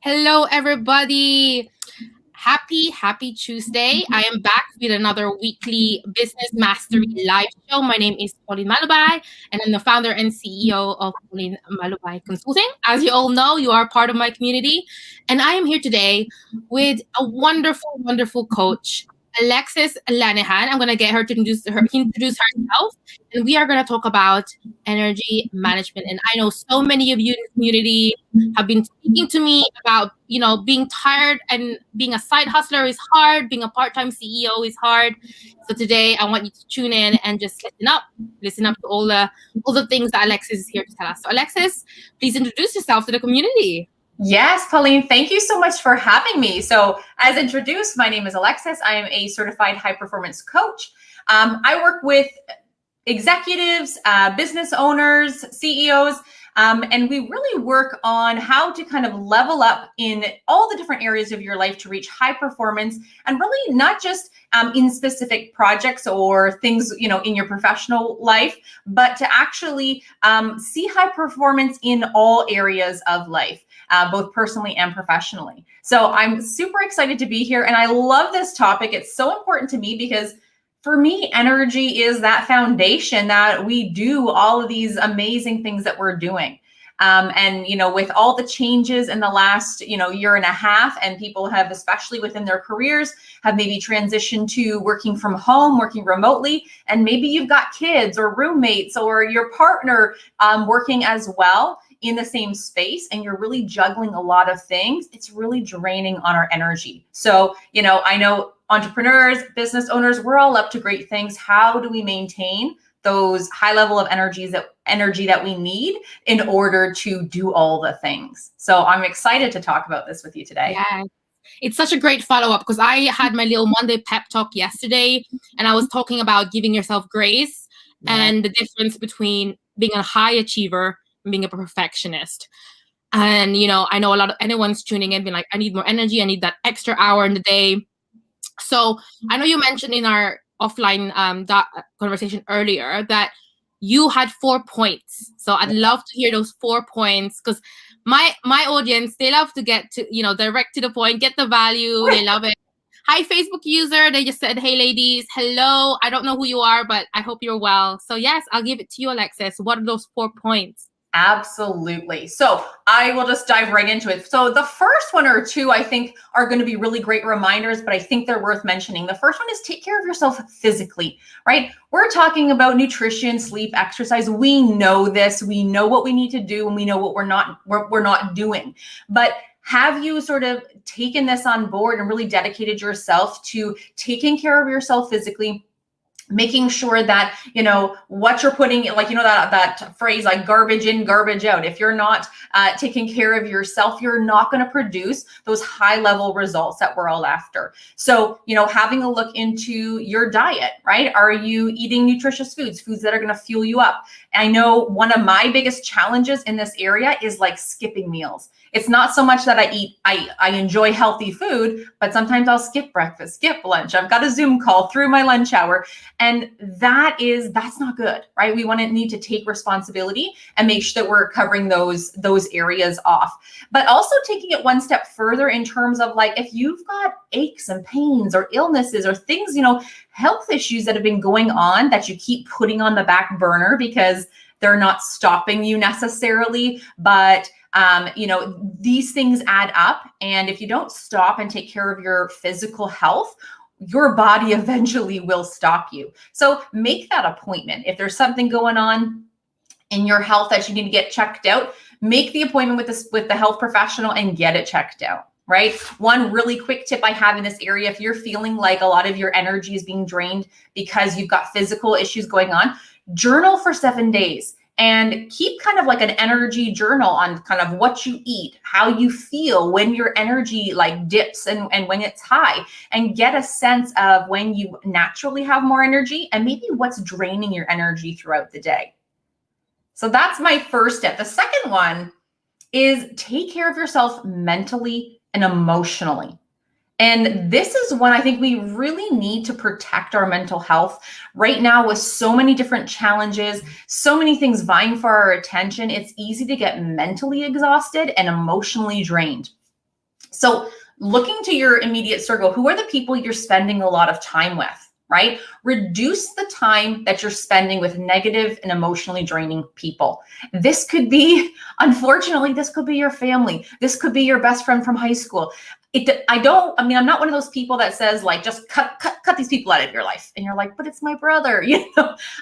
Hello, everybody. Happy Tuesday. I am back with another weekly Business Mastery live show. My name is Pauline Malubay, and I'm the founder and CEO of Pauline Malubay Consulting. As you all know, you are part of my community, and I am here today with a wonderful coach, Alexis Lenihan. I'm going to get her to introduce herself, and we are going to talk about energy management. And I know so many of you in the community have been speaking to me about, being tired, and being a side hustler is hard, being a part-time CEO is hard. So today I want you to tune in and just listen up to all the things that Alexis is here to tell us. So Alexis, please introduce yourself to the community. Yes, Pauline, thank you so much for having me. So as introduced, my name is Alexis. I am a certified high performance coach. I work with executives, business owners, CEOs, and we really work on how to kind of level up in all the different areas of your life to reach high performance, and really not just in specific projects or things, in your professional life, but to actually see high performance in all areas of life. Both personally and professionally. So I'm super excited to be here, and I love this topic. It's so important to me because for me, energy is that foundation that we do all of these amazing things that we're doing. And, with all the changes in the last, year and a half, and people have, especially within their careers, have maybe transitioned to working from home, working remotely, and maybe you've got kids or roommates or your partner working as well in the same space, and you're really juggling a lot of things. It's really draining on our energy. So, I know entrepreneurs, business owners, we're all up to great things. How do we maintain those high level of energy that we need in order to do all the things? So I'm excited to talk about this with you today. Yeah. It's such a great follow-up, because I had my little Monday pep talk yesterday, and I was talking about giving yourself grace and the difference between being a high achiever and being a perfectionist. And, I know a lot of anyone's tuning in being like, I need more energy. I need that extra hour in the day. So I know you mentioned in our offline that conversation earlier that you had 4 points. So I'd love to hear those 4 points, because my audience, they love to get to, direct to the point, get the value. They love it. Hi, Facebook user. They just said, hey, ladies. Hello. I don't know who you are, but I hope you're well. So yes, I'll give it to you, Alexis. What are those 4 points? Absolutely. So I will just dive right into it. So the first one or two, I think, are going to be really great reminders, but I think they're worth mentioning. The first one is take care of yourself physically, right? We're talking about nutrition, sleep, exercise. We know this. We know what we need to do, and we know what we're not doing. But have you sort of taken this on board and really dedicated yourself to taking care of yourself physically? Making sure that, what you're putting, like, that phrase, like garbage in, garbage out. If you're not taking care of yourself, you're not going to produce those high level results that we're all after. So, having a look into your diet, right? Are you eating nutritious foods that are going to fuel you up? I know one of my biggest challenges in this area is like skipping meals. It's not so much that I enjoy healthy food, but sometimes I'll skip breakfast, skip lunch. I've got a Zoom call through my lunch hour. And that's not good, right? We need to take responsibility and make sure that we're covering those areas off. But also taking it one step further in terms of, like, if you've got aches and pains or illnesses or things, health issues that have been going on that you keep putting on the back burner because they're not stopping you necessarily, but these things add up. And if you don't stop and take care of your physical health, your body eventually will stop you. So make that appointment. If there's something going on in your health that you need to get checked out, make the appointment with the health professional and get it checked out. Right? One really quick tip I have in this area, if you're feeling like a lot of your energy is being drained because you've got physical issues going on, journal for 7 days. And keep kind of like an energy journal on kind of what you eat, how you feel when your energy like dips and when it's high, and get a sense of when you naturally have more energy and maybe what's draining your energy throughout the day. So that's my first step. The second one is take care of yourself mentally and emotionally. And this is one I think we really need to protect our mental health right now with so many different challenges, so many things vying for our attention. It's easy to get mentally exhausted and emotionally drained. So looking to your immediate circle, who are the people you're spending a lot of time with, right? Reduce the time that you're spending with negative and emotionally draining people. This could be, unfortunately, this could be your family. This could be your best friend from high school. I'm not one of those people that says like, just cut these people out of your life. And you're like, but it's my brother.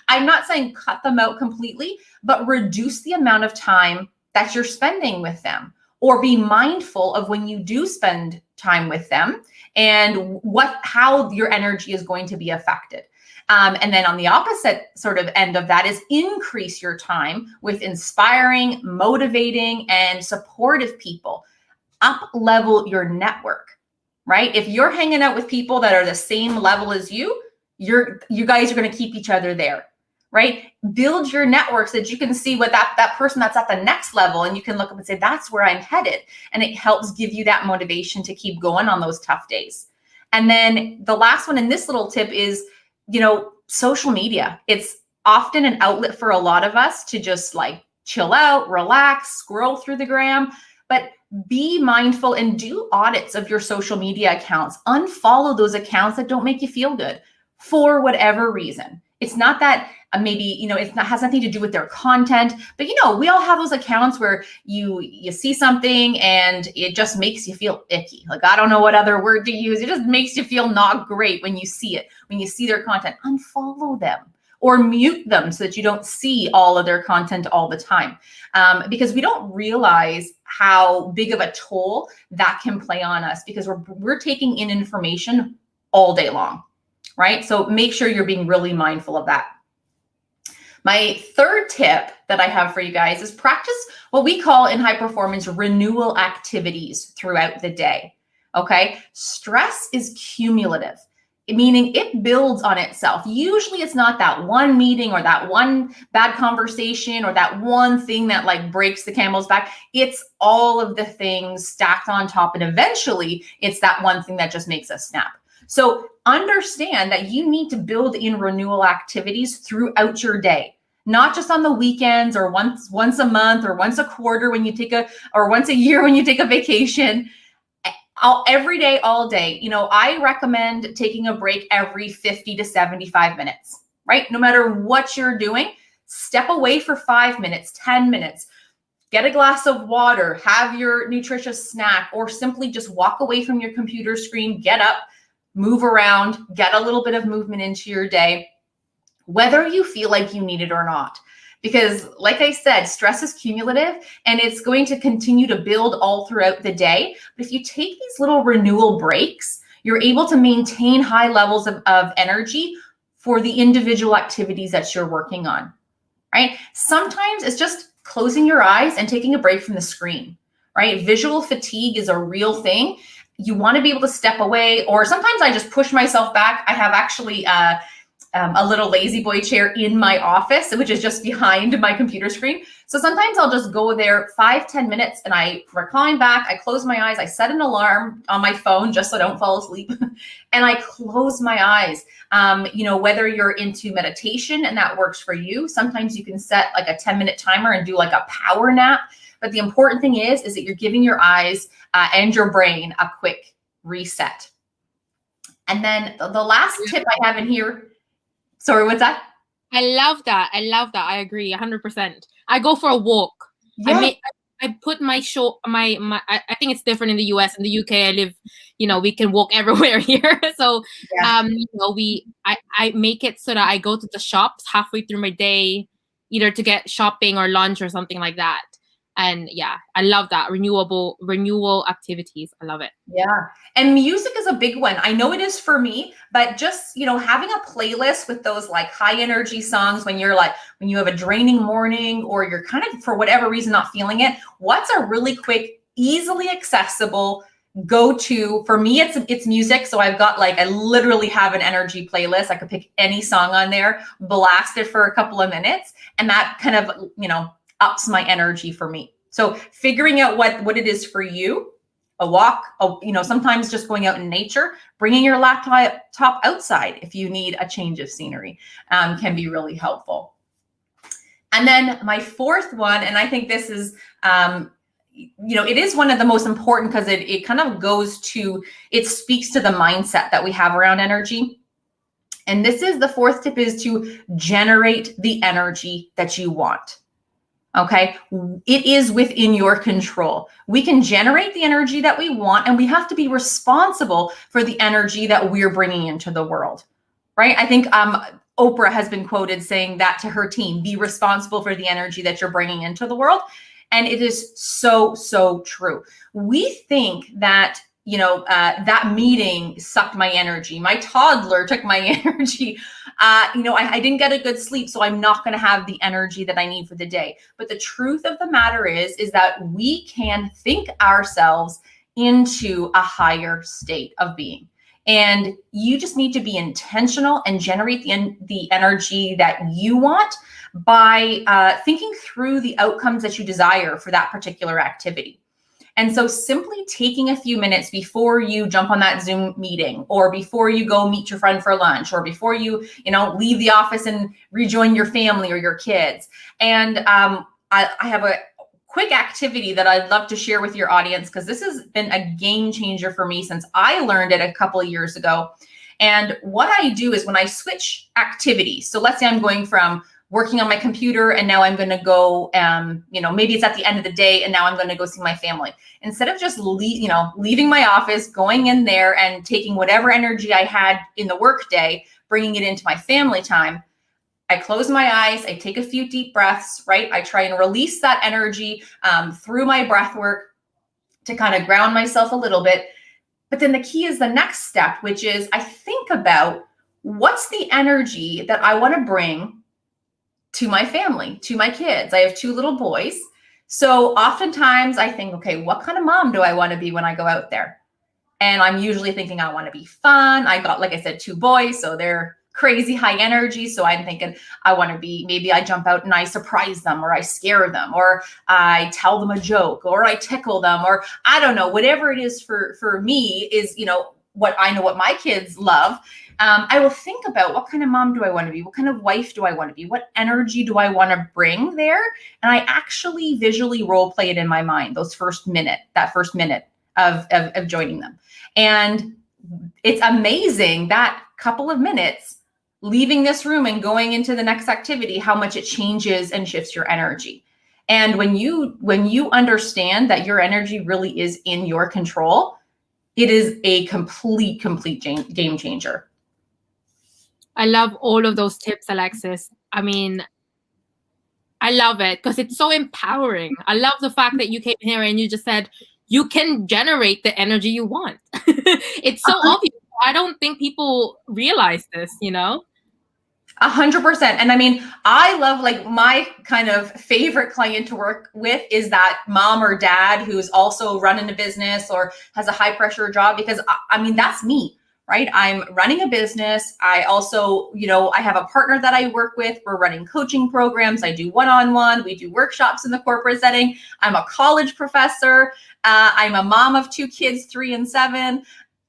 I'm not saying cut them out completely, but reduce the amount of time that you're spending with them, or be mindful of when you do spend time with them and how your energy is going to be affected. And then on the opposite sort of end of that is increase your time with inspiring, motivating, and supportive people. Up level your network, right? If you're hanging out with people that are the same level as you, you guys are going to keep each other there, right? Build your network so that you can see what that person that's at the next level, and you can look up and say, that's where I'm headed. And it helps give you that motivation to keep going on those tough days. And then the last one in this little tip is, social media. It's often an outlet for a lot of us to just like chill out, relax, scroll through the gram, but be mindful and do audits of your social media accounts. Unfollow those accounts that don't make you feel good for whatever reason. It's not that maybe, has nothing to do with their content, but we all have those accounts where you see something and it just makes you feel icky. Like, I don't know what other word to use. It just makes you feel not great when you see it, when you see their content. Unfollow them or mute them so that you don't see all of their content all the time. Because we don't realize how big of a toll that can play on us, because we're taking in information all day long, right? So make sure you're being really mindful of that. My third tip that I have for you guys is practice what we call in high performance renewal activities throughout the day. Okay. Stress is cumulative, meaning it builds on itself. Usually it's not that one meeting or that one bad conversation or that one thing that like breaks the camel's back. It's all of the things stacked on top. And eventually it's that one thing that just makes us snap. So understand that you need to build in renewal activities throughout your day, not just on the weekends or once a month or once a quarter or once a year when you take a vacation. Every day, all day. I recommend taking a break every 50 to 75 minutes, right? No matter what you're doing, step away for 5 minutes, 10 minutes, get a glass of water, have your nutritious snack, or simply just walk away from your computer screen, get up, move around, get a little bit of movement into your day, whether you feel like you need it or not. Because like I said, stress is cumulative and it's going to continue to build all throughout the day. But if you take these little renewal breaks, you're able to maintain high levels of energy for the individual activities that you're working on, right? Sometimes it's just closing your eyes and taking a break from the screen, right? Visual fatigue is a real thing. You want to be able to step away, or sometimes I just push myself back. I have actually a little lazy boy chair in my office, which is just behind my computer screen. So sometimes I'll just go there 5-10 minutes and I recline back, I close my eyes, I set an alarm on my phone just so I don't fall asleep, and I close my eyes. Whether you're into meditation and that works for you, sometimes you can set like a 10-minute timer and do like a power nap. But the important thing is that you're giving your eyes and your brain a quick reset. And then the last tip I have in here. Sorry, what's that? I love that. I agree 100%. I go for a walk. Yeah. I put my I think it's different in the US. In the UK, I live, we can walk everywhere here. So, yeah. I make it so that I go to the shops halfway through my day, either to get shopping or lunch or something like that. And yeah, I love that renewal activities. I love it. Yeah. And music is a big one. I know it is for me, but just, having a playlist with those like high energy songs when you have a draining morning or you're kind of, for whatever reason, not feeling it. What's a really quick, easily accessible go-to? For me, it's music. So I literally have an energy playlist. I could pick any song on there, blast it for a couple of minutes. And that kind of, ups my energy for me. So figuring out what it is for you, a walk, sometimes just going out in nature, bringing your laptop outside if you need a change of scenery, can be really helpful. And then my fourth one, and I think this is, it is one of the most important because it kind of it speaks to the mindset that we have around energy. And this is the fourth tip, is to generate the energy that you want. Okay. It is within your control. We can generate the energy that we want, and we have to be responsible for the energy that we're bringing into the world. Right. I think Oprah has been quoted saying that to her team: be responsible for the energy that you're bringing into the world. And it is so, so true. We think that, that meeting sucked my energy. My toddler took my energy. I didn't get a good sleep, so I'm not going to have the energy that I need for the day. But the truth of the matter is that we can think ourselves into a higher state of being. And you just need to be intentional and generate the energy that you want by thinking through the outcomes that you desire for that particular activity. And so simply taking a few minutes before you jump on that Zoom meeting, or before you go meet your friend for lunch, or before you, leave the office and rejoin your family or your kids. And I have a quick activity that I'd love to share with your audience, because this has been a game changer for me since I learned it a couple of years ago. And what I do is when I switch activities, so let's say I'm going from working on my computer and now I'm going to go, maybe it's at the end of the day and now I'm going to go see my family. Instead of just leaving my office, going in there and taking whatever energy I had in the workday, bringing it into my family time, I close my eyes, I take a few deep breaths, right? I try and release that energy through my breath work to kind of ground myself a little bit. But then the key is the next step, which is I think about what's the energy that I want to bring to my family, to my kids. I have 2 little boys. So oftentimes I think, okay, what kind of mom do I want to be when I go out there? And I'm usually thinking I want to be fun. I got, like I said, 2 boys, so they're crazy high energy. So I'm thinking I want to be, maybe I jump out and I surprise them, or I scare them, or I tell them a joke, or I tickle them, or I don't know, whatever it is for me is, what I know what my kids love. I will think about what kind of mom do I want to be? What kind of wife do I want to be? What energy do I want to bring there? And I actually visually role play it in my mind, that first minute of joining them. And it's amazing that couple of minutes leaving this room and going into the next activity, how much it changes and shifts your energy. And when you understand that your energy really is in your control, it is a complete game changer. I love all of those tips, Alexis. I mean, I love it because it's so empowering. I love the fact that you came here and you just said you can generate the energy you want. It's so obvious. I don't think people realize this, 100%. And I mean, I love, like, my kind of favorite client to work with is that mom or dad who's also running a business or has a high pressure job, because I mean, that's me, right? I'm running a business. I also, I have a partner that I work with. We're running coaching programs. I do one-on-one. We do workshops in the corporate setting. I'm a college professor. I'm a mom of 2 kids, 3 and 7.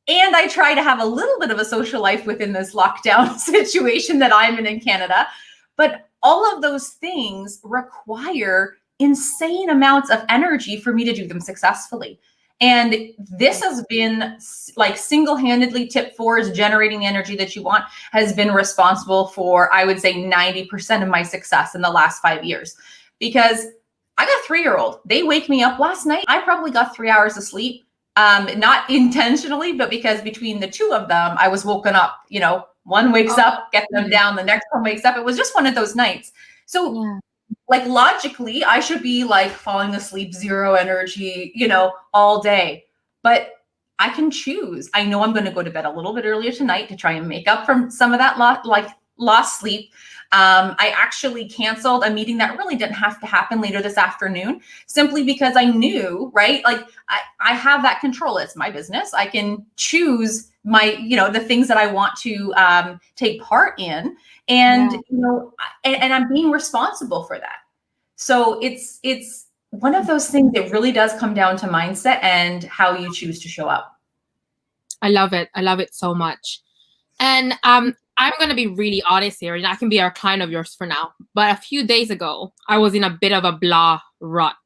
And I try to have a little bit of a social life within this lockdown situation that I'm in Canada. But all of those things require insane amounts of energy for me to do them successfully. And this has been, like, single-handedly, tip 4 is generating the energy that you want, has been responsible for, I would say, 90% of my success in the last 5 years. Because I got a 3-year-old. They wake me up. Last night, I probably got 3 hours of sleep. Not intentionally, but because between the 2 of them, I was woken up. One wakes up, get them down, the next one wakes up. It was just one of those nights. So like, logically, I should be like falling asleep, 0 energy, all day. But I can choose. I know I'm going to go to bed a little bit earlier tonight to try and make up from some of that lost sleep. I actually canceled a meeting that really didn't have to happen later this afternoon, simply because I knew, right? Like, I have that control. It's my business. I can choose my, the things that I want to take part in, and, and I'm being responsible for that. So it's one of those things that really does come down to mindset and how you choose to show up. I love it. I love it so much. And I'm going to be really honest here, and I can be a client of yours for now. But a few days ago, I was in a bit of a blah rut.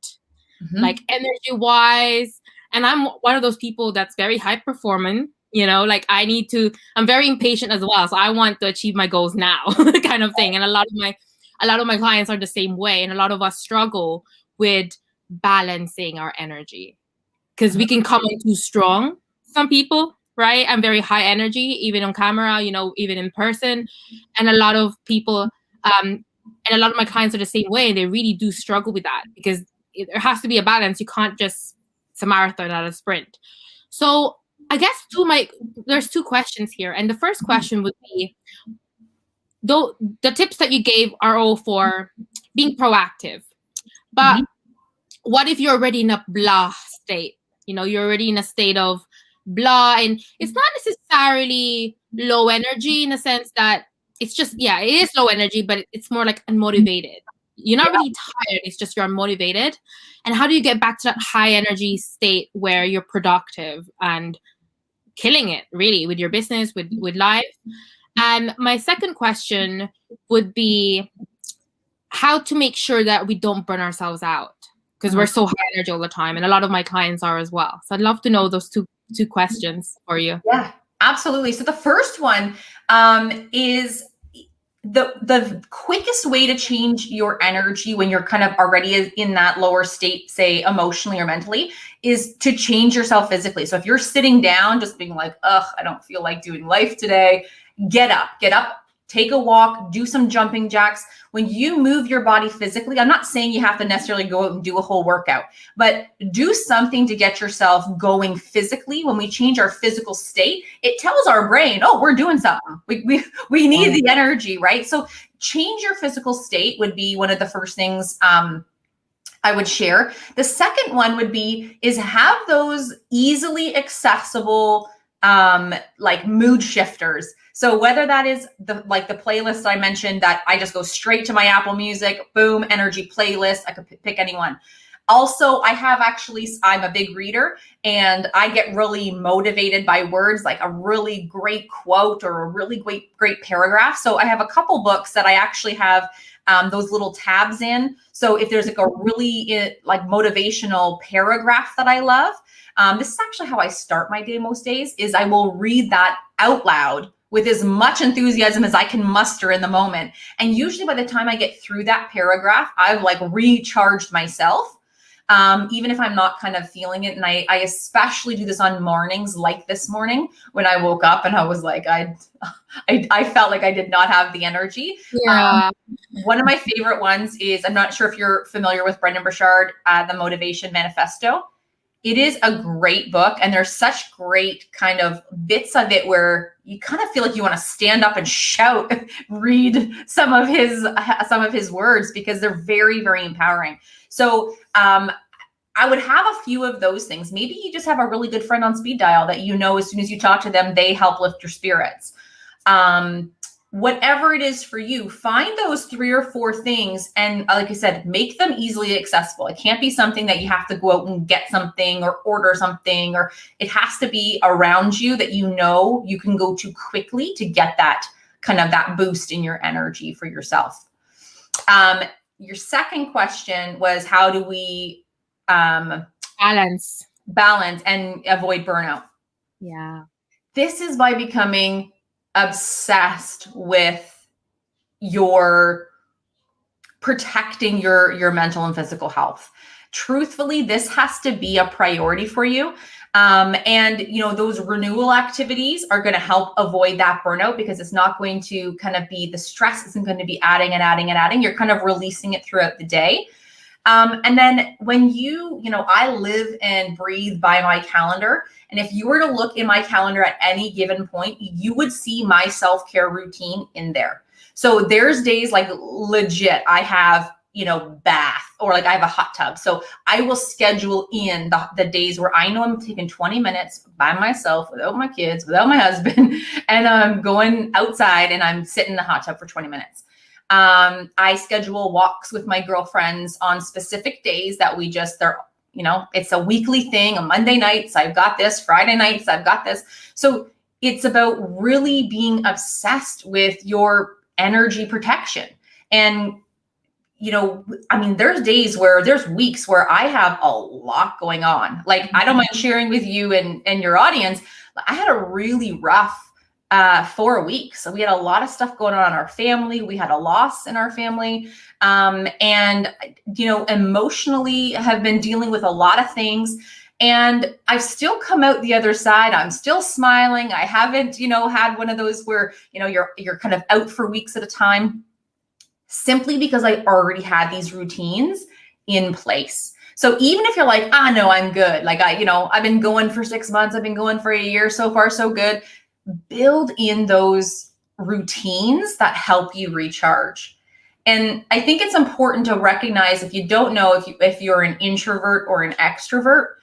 like energy wise. And I'm one of those people that's very high performing, like I'm very impatient as well. So I want to achieve my goals now kind of thing. And a lot of my clients are the same way. And a lot of us struggle with balancing our energy because we can come in too strong. Some people, right? I'm very high energy, even on camera, even in person. And a lot of people, and a lot of my clients are the same way. And they really do struggle with that because there has to be a balance. You can't just, it's a marathon, not a sprint. So I guess there's two questions here. And the first question would be, though the tips that you gave are all for being proactive, but what if you're already in a blah state? You're already in a state of blah, and it's not necessarily low energy in the sense that it's just, it is low energy, but it's more like unmotivated. You're not really tired, it's just you're unmotivated. And how do you get back to that high energy state where you're productive and killing it really with your business, with life? And my second question would be how to make sure that we don't burn ourselves out, because we're so high energy all the time, and a lot of my clients are as well. So I'd love to know those two questions for you. Yeah, absolutely. So the first one is the quickest way to change your energy when you're kind of already in that lower state, say emotionally or mentally, is to change yourself physically. So if you're sitting down, just being like, ugh, I don't feel like doing life today, get up, take a walk, do some jumping jacks. When you move your body physically, I'm not saying you have to necessarily go out and do a whole workout, but do something to get yourself going physically. When we change our physical state, it tells our brain, oh, we're doing something. We need the energy, right? So change your physical state would be one of the first things I would share. The second one would is have those easily accessible like mood shifters. So whether that is the playlist I mentioned that I just go straight to my Apple Music, boom, energy playlist. I could pick anyone. Also, I'm a big reader, and I get really motivated by words, like a really great quote or a really great paragraph. So I have a couple books that I actually have those little tabs in. So if there's like a really motivational paragraph that I love, this is actually how I start my day most days, is I will read that out loud with as much enthusiasm as I can muster in the moment. And usually by the time I get through that paragraph, I've recharged myself, even if I'm not kind of feeling it. And I especially do this on mornings like this morning when I woke up and I was like, I felt like I did not have the energy. Yeah. One of my favorite ones is, I'm not sure if you're familiar with Brendan Burchard, The Motivation Manifesto. It is a great book, and there's such great kind of bits of it where you kind of feel like you want to stand up and shout, read some of his words, because they're very, very empowering. So I would have a few of those things. Maybe you just have a really good friend on speed dial that as soon as you talk to them, they help lift your spirits. Whatever it is for you, find those 3 or 4 things. And like I said, make them easily accessible. It can't be something that you have to go out and get something or order something, or it has to be around you that you can go to quickly to get that kind of that boost in your energy for yourself. Your second question was, how do we balance and avoid burnout? Yeah. This is by becoming obsessed with your protecting your mental and physical health. Truthfully, this has to be a priority for you. And those renewal activities are going to help avoid that burnout, because it's not going to kind of be, the stress isn't going to be adding and adding and adding. You're kind of releasing it throughout the day. And then when I live and breathe by my calendar. And if you were to look in my calendar at any given point, you would see my self-care routine in there. So there's days legit, I have, bath, or I have a hot tub. So I will schedule in the days where I know I'm taking 20 minutes by myself, without my kids, without my husband, and I'm going outside and I'm sitting in the hot tub for 20 minutes. I schedule walks with my girlfriends on specific days that it's a weekly thing. On Monday nights, I've got this. Friday nights, I've got this. So it's about really being obsessed with your energy protection. And I mean, there's weeks where I have a lot going on. Like, I don't mind sharing with you and your audience. I had a really rough 4 weeks. So we had a lot of stuff going on in our family. We had a loss in our family. And emotionally have been dealing with a lot of things. And I've still come out the other side. I'm still smiling. I haven't, had one of those where, you're kind of out for weeks at a time, simply because I already had these routines in place. So even if you're like, no, I'm good. Like I've been going for 6 months. I've been going for a year. So far, so good. Build in those routines that help you recharge. And I think it's important to recognize, if you don't know if you're an introvert or an extrovert,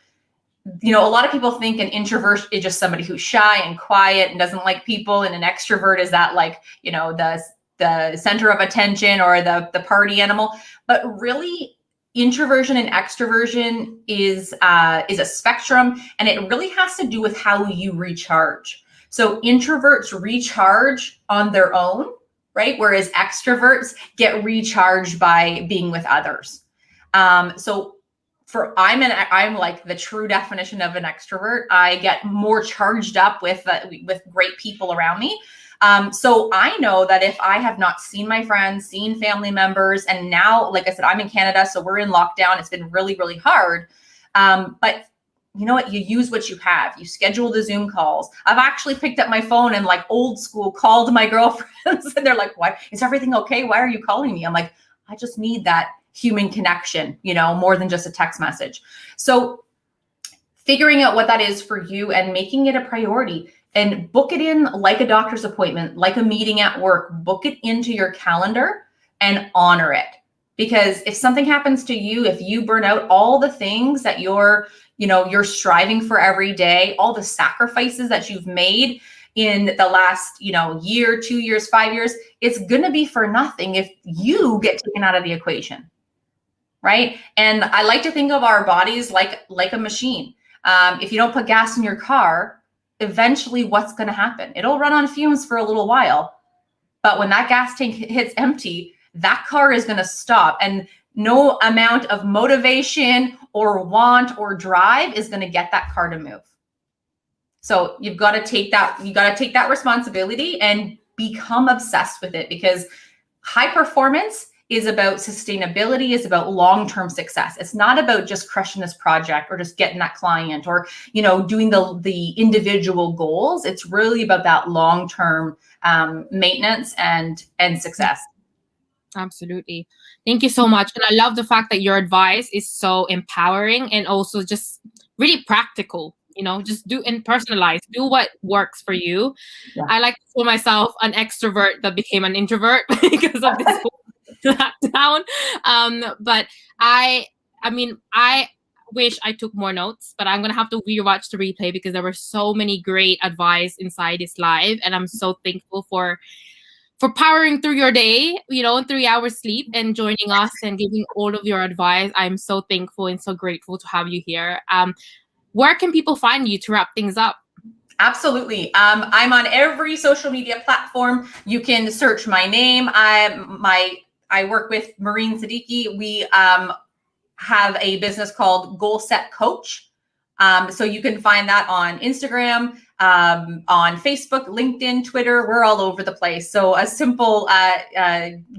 a lot of people think an introvert is just somebody who's shy and quiet and doesn't like people, and an extrovert is that, like, the center of attention or the party animal. But really, introversion and extroversion is a spectrum, and it really has to do with how you recharge. So introverts recharge on their own, right? Whereas extroverts get recharged by being with others. I'm like the true definition of an extrovert. I get more charged up with great people around me. So I know that if I have not seen my friends, seen family members, and now, like I said, I'm in Canada, so we're in lockdown. It's been really, really hard. But you know what? You use what you have. You schedule the Zoom calls. I've actually picked up my phone and, like old school, called my girlfriends, and they're like, "Why is everything okay? Why are you calling me?" I'm like, I just need that human connection, more than just a text message. So figuring out what that is for you and making it a priority, and book it in like a doctor's appointment, like a meeting at work. Book it into your calendar and honor it. Because if something happens to you, if you burn out, all the things that you're striving for every day, all the sacrifices that you've made in the last, year, 2 years, 5 years, it's going to be for nothing if you get taken out of the equation. Right. And I like to think of our bodies like a machine. If you don't put gas in your car, eventually what's going to happen? It'll run on fumes for a little while. But when that gas tank hits empty, that car is going to stop. And no amount of motivation or want or drive is going to get that car to move. So you've got to take that responsibility and become obsessed with it, because high performance is about sustainability, is about long-term success. It's not about just crushing this project or just getting that client or, doing the individual goals. It's really about that long-term maintenance and success. Absolutely. Thank you so much. And I love the fact that your advice is so empowering and also just really practical. Just do and personalize, do what works for you. Yeah. I like to call myself an extrovert that became an introvert because of this whole lockdown. But I wish I took more notes, but I'm going to have to rewatch the replay because there were so many great advice inside this live. And I'm so thankful for powering through your day, in 3 hours sleep and joining us and giving all of your advice. I'm so thankful and so grateful to have you here. Where can people find you to wrap things up? Absolutely. I'm on every social media platform. You can search my name. I work with Maureen Siddiqui. We have a business called Goal Set Coach. So you can find that on Instagram, on Facebook, LinkedIn, Twitter. We're all over the place. So a simple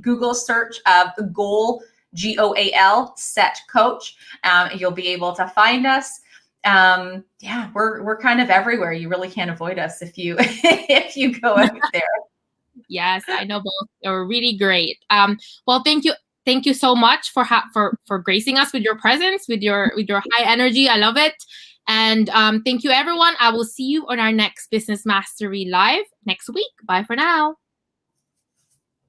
Google search of Goal, GOAL, Set Coach. You'll be able to find us. We're kind of everywhere. You really can't avoid us if you go out there. Yes, I know both. They're really great. Well, thank you so much for gracing us with your presence, with your high energy. I love it. And thank you, everyone. I will see you on our next Business Mastery Live next week. Bye for now.